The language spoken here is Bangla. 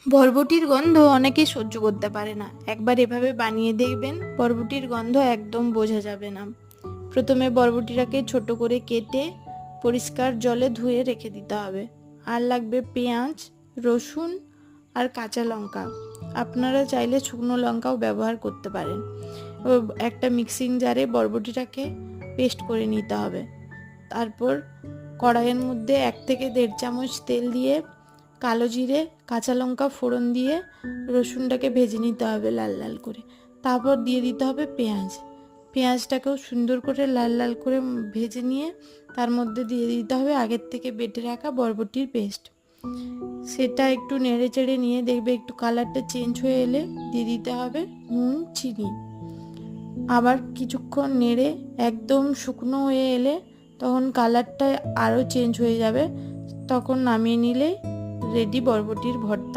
বরবটির গন্ধ অনেকেই সহ্য করতে পারে না। একবার এভাবে বানিয়ে দেখবেন, বরবটির গন্ধ একদম বোঝা যাবে না। প্রথমে বরবটিটাকে ছোট করে কেটে পরিষ্কার জলে ধুয়ে রেখে দিতে হবে। আর লাগবে পেঁয়াজ, রসুন আর কাঁচা লঙ্কা। আপনারা চাইলে শুকনো লঙ্কাও ব্যবহার করতে পারেন। একটা মিক্সিং জারে বরবটিটাকে পেস্ট করে নিতে হবে। তারপর কড়াইয়ের মধ্যে 1 থেকে 1.5 চামচ তেল দিয়ে কালো জিরে, কাঁচা লঙ্কা ফোড়ন দিয়ে রসুনটাকে ভেজে নিতে হবে লাল লাল করে। তারপর দিয়ে দিতে হবে পেঁয়াজটাকেও সুন্দর করে লাল লাল করে ভেজে নিয়ে তার মধ্যে দিয়ে দিতে হবে আগের থেকে বেটে রাখা বরবটির পেস্ট। সেটা একটু নেড়ে চেড়ে নিয়ে দেখবে একটু কালারটা চেঞ্জ হয়ে এলে দিয়ে দিতে হবে নুন, চিনি। আবার কিছুক্ষণ নেড়ে একদম শুকনো হয়ে এলে তখন কালারটা আরও চেঞ্জ হয়ে যাবে, তখন নামিয়ে নিলে রেডি বরবটির ভর্তা।